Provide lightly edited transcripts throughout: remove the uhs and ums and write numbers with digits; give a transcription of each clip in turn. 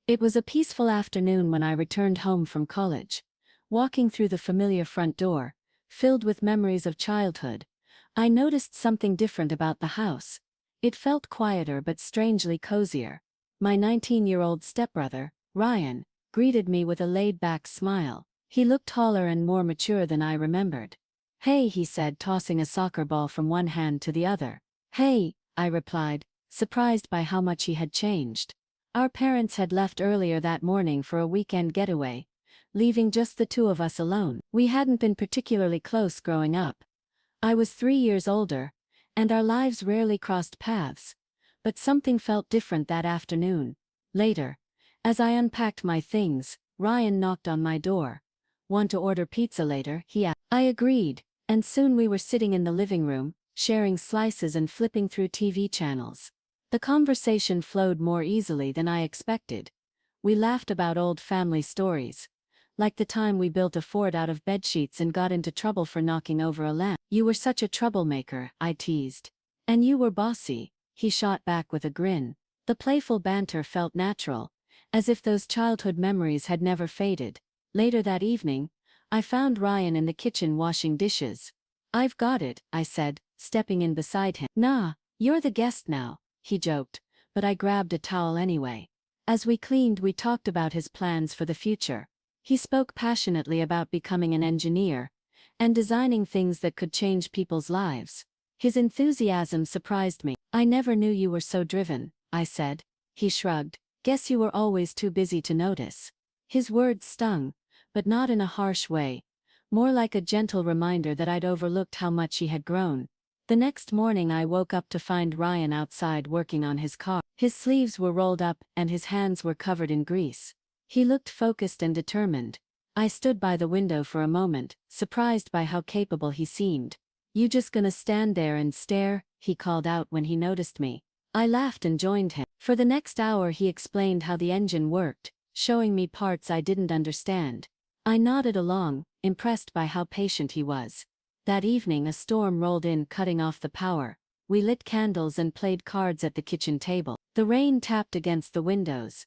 It was a peaceful afternoon when I returned home from college. Walking through the familiar front door, filled with memories of childhood, I noticed something different about the house. It felt quieter but strangely cozier. My 19-year-old stepbrother, Ryan, greeted me with a laid-back smile. He looked taller and more mature than I remembered. "Hey," he said, tossing a soccer ball from one hand to the other. "Hey," I replied, surprised by how much he had changed. Our parents had left earlier that morning for a weekend getaway, leaving just the two of us alone. We hadn't been particularly close growing up. I was 3 years older, and our lives rarely crossed paths. But something felt different that afternoon. Later, as I unpacked my things, Ryan knocked on my door. "Want to order pizza later?" he asked. I agreed, and soon we were sitting in the living room, sharing slices and flipping through TV channels. The conversation flowed more easily than I expected. We laughed about old family stories, like the time we built a fort out of bedsheets and got into trouble for knocking over a lamp. "You were such a troublemaker," I teased. "And you were bossy," he shot back with a grin. The playful banter felt natural, as if those childhood memories had never faded. Later that evening, I found Ryan in the kitchen washing dishes. "I've got it," I said, stepping in beside him. "Nah, you're the guest now," he joked, but I grabbed a towel anyway. As we cleaned, we talked about his plans for the future. He spoke passionately about becoming an engineer and designing things that could change people's lives. His enthusiasm surprised me. "I never knew you were so driven," I said. He shrugged. "Guess you were always too busy to notice." His words stung, but not in a harsh way, more like a gentle reminder that I'd overlooked how much he had grown. The next morning I woke up to find Ryan outside working on his car. His sleeves were rolled up and his hands were covered in grease. He looked focused and determined. I stood by the window for a moment, surprised by how capable he seemed. "You just gonna stand there and stare?" he called out when he noticed me. I laughed and joined him. For the next hour he explained how the engine worked, showing me parts I didn't understand. I nodded along, impressed by how patient he was. That evening a storm rolled in, cutting off the power. We lit candles and played cards at the kitchen table. The rain tapped against the windows,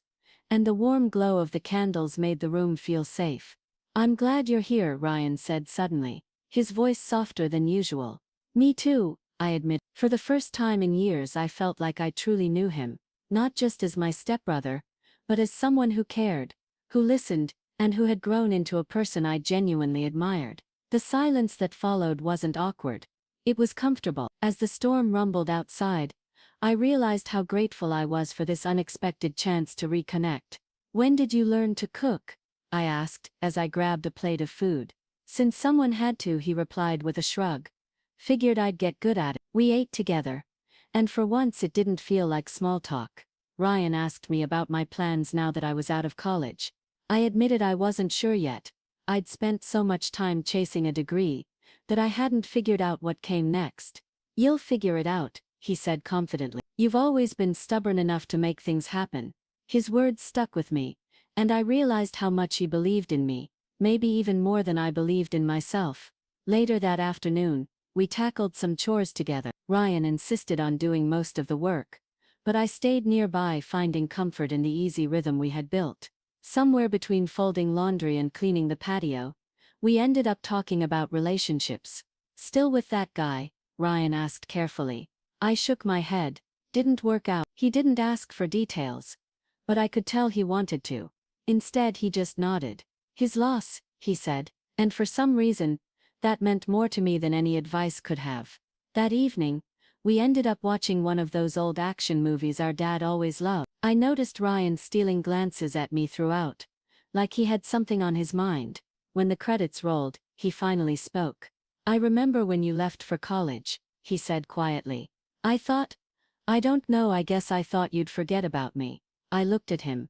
and the warm glow of the candles made the room feel safe. "I'm glad you're here," Ryan said suddenly, his voice softer than usual. "Me too," I admit. For the first time in years I felt like I truly knew him, not just as my stepbrother, but as someone who cared, who listened, and who had grown into a person I genuinely admired. The silence that followed wasn't awkward. It was comfortable. As the storm rumbled outside, I realized how grateful I was for this unexpected chance to reconnect. "When did you learn to cook?" I asked, as I grabbed a plate of food. "Since someone had to," he replied with a shrug. "Figured I'd get good at it." We ate together, and for once it didn't feel like small talk. Ryan asked me about my plans now that I was out of college. I admitted I wasn't sure yet. I'd spent so much time chasing a degree that I hadn't figured out what came next. "You'll figure it out," he said confidently. "You've always been stubborn enough to make things happen." His words stuck with me, and I realized how much he believed in me, maybe even more than I believed in myself. Later that afternoon, we tackled some chores together. Ryan insisted on doing most of the work, but I stayed nearby, finding comfort in the easy rhythm we had built. Somewhere between folding laundry and cleaning the patio, we ended up talking about relationships. "Still with that guy?" Ryan asked carefully. I shook my head. "Didn't work out." He didn't ask for details, but I could tell he wanted to. Instead he just nodded. "His loss," he said, and for some reason, that meant more to me than any advice could have. That evening, we ended up watching one of those old action movies our dad always loved. I noticed Ryan stealing glances at me throughout, like he had something on his mind. When the credits rolled, he finally spoke. "I remember when you left for college," he said quietly. I don't know, I guess I thought you'd forget about me." I looked at him.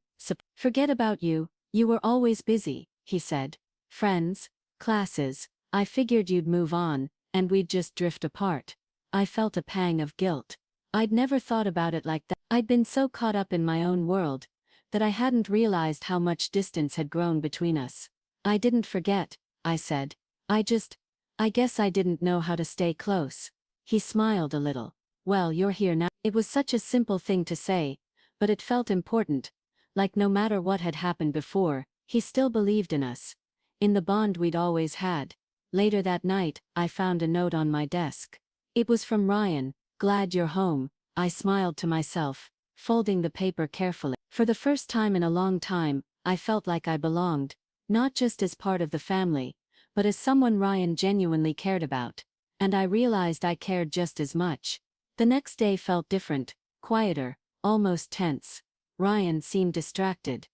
"Forget about you? You were always busy," he said. "Friends, classes, I figured you'd move on, and we'd just drift apart." I felt a pang of guilt. I'd never thought about it like that. I'd been so caught up in my own world that I hadn't realized how much distance had grown between us. "I didn't forget," I said. I guess I didn't know how to stay close." He smiled a little. "Well, you're here now." It was such a simple thing to say, but it felt important, Like no matter what had happened before, he still believed in us. In the bond we'd always had. Later that night, I found a note on my desk. It was from Ryan. "Glad you're home," I smiled to myself, folding the paper carefully. For the first time in a long time, I felt like I belonged, not just as part of the family, but as someone Ryan genuinely cared about. And I realized I cared just as much. The next day felt different, quieter, almost tense. Ryan seemed distracted,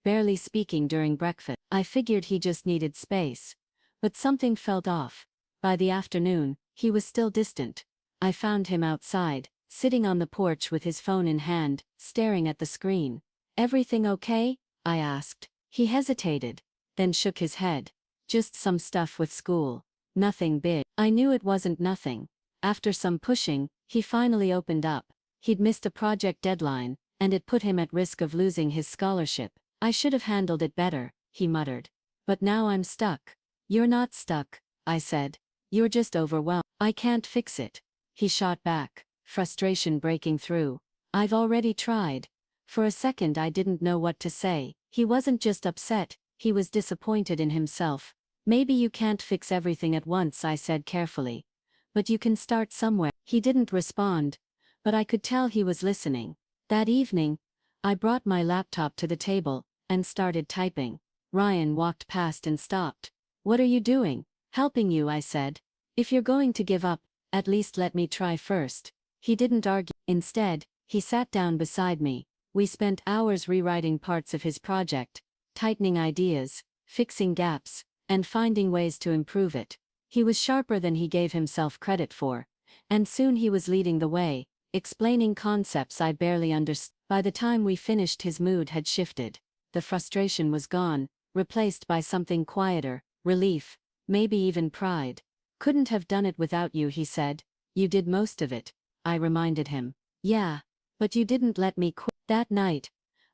barely speaking during breakfast. I figured he just needed space. But something felt off. By the afternoon, he was still distant. I found him outside, sitting on the porch with his phone in hand, staring at the screen. "Everything okay?" I asked. He hesitated, then shook his head. "Just some stuff with school. Nothing big." I knew it wasn't nothing. After some pushing, he finally opened up. He'd missed a project deadline, and it put him at risk of losing his scholarship. "I should have handled it better," he muttered. "But now I'm stuck." "You're not stuck," I said. "You're just overwhelmed." "I can't fix it," he shot back, frustration breaking through. "I've already tried." For a second I didn't know what to say. He wasn't just upset, he was disappointed in himself. "Maybe you can't fix everything at once," I said carefully. "But you can start somewhere." He didn't respond, but I could tell he was listening. That evening, I brought my laptop to the table and started typing. Ryan walked past and stopped. "What are you doing?" "Helping you," I said. "If you're going to give up, at least let me try first." He didn't argue. Instead, he sat down beside me. We spent hours rewriting parts of his project, tightening ideas, fixing gaps, and finding ways to improve it. He was sharper than he gave himself credit for, and soon he was leading the way, explaining concepts I barely understood. By the time we finished, his mood had shifted. The frustration was gone, replaced by something quieter, relief, maybe even pride. "Couldn't have done it without you," he said. "You did most of it," I reminded him. "Yeah, but you didn't let me quit." That night,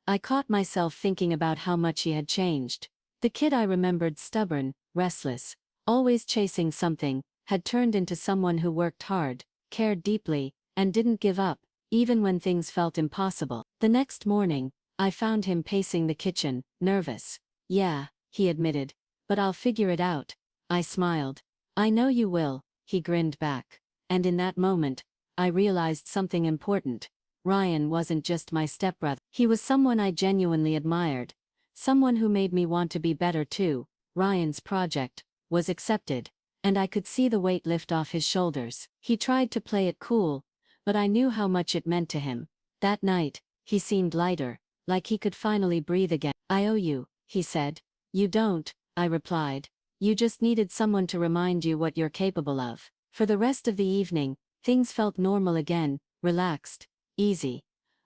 I caught myself thinking about how much he had changed. The kid I remembered, stubborn, restless, always chasing something, had turned into someone who worked hard, cared deeply, and didn't give up, even when things felt impossible. The next morning, I found him pacing the kitchen, nervous. "Yeah," he admitted, "but I'll figure it out." I smiled. "I know you will," he grinned back. And in that moment, I realized something important. Ryan wasn't just my stepbrother. He was someone I genuinely admired. Someone who made me want to be better too. Ryan's project was accepted, and I could see the weight lift off his shoulders. He tried to play it cool, but I knew how much it meant to him. That night, he seemed lighter, like he could finally breathe again. "I owe you," he said. "You don't," I replied. "You just needed someone to remind you what you're capable of." For the rest of the evening, things felt normal again, relaxed, easy.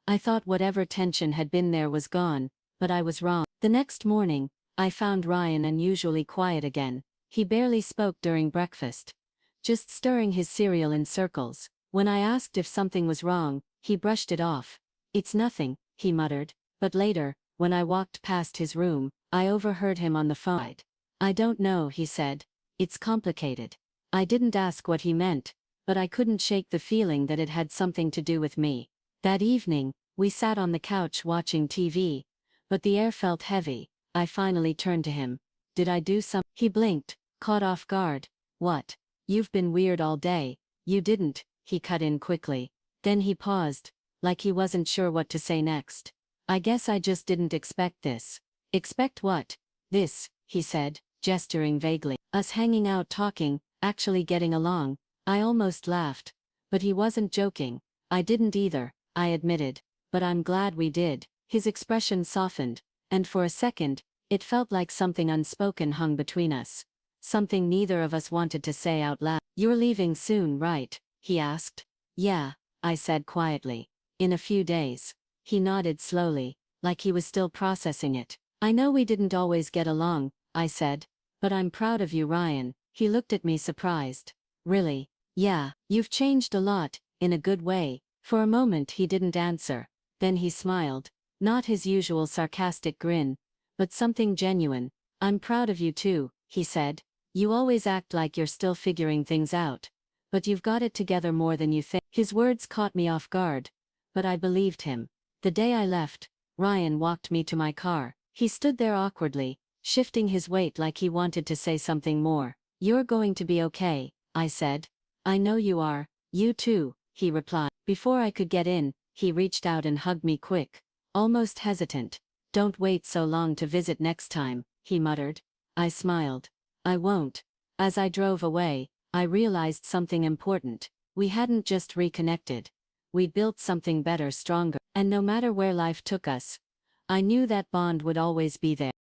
I thought whatever tension had been there was gone, but I was wrong. The next morning, I found Ryan unusually quiet again. He barely spoke during breakfast, just stirring his cereal in circles. When I asked if something was wrong, he brushed it off. "It's nothing," he muttered. But later, when I walked past his room, I overheard him on the phone. "I don't know," he said. "It's complicated." I didn't ask what he meant, but I couldn't shake the feeling that it had something to do with me. That evening, we sat on the couch watching TV, but the air felt heavy. I finally turned to him. "Did I do something?" He blinked, caught off guard. "What? You've been weird all day." "You didn't," he cut in quickly. Then he paused, like he wasn't sure what to say next. "I guess I just didn't expect this." "Expect what?" "This," he said, gesturing vaguely. "Us hanging out, talking, actually getting along." I almost laughed. But he wasn't joking. "I didn't either," I admitted. "But I'm glad we did." His expression softened, and for a second, it felt like something unspoken hung between us. Something neither of us wanted to say out loud. "You're leaving soon, right?" he asked. "Yeah," I said quietly. "In a few days." He nodded slowly, like he was still processing it. "I know we didn't always get along," I said. "But I'm proud of you, Ryan." He looked at me surprised. "Really?" "Yeah, you've changed a lot, in a good way." For a moment he didn't answer. Then he smiled. Not his usual sarcastic grin, but something genuine. "I'm proud of you too," he said. "You always act like you're still figuring things out. But you've got it together more than you think." His words caught me off guard, but I believed him. The day I left, Ryan walked me to my car. He stood there awkwardly, shifting his weight like he wanted to say something more. "You're going to be okay," I said. "I know you are, you too," he replied. Before I could get in, he reached out and hugged me quick, almost hesitant. "Don't wait so long to visit next time," he muttered. I smiled. "I won't." As I drove away, I realized something important. We hadn't just reconnected. We'd built something better, stronger, and no matter where life took us, I knew that bond would always be there.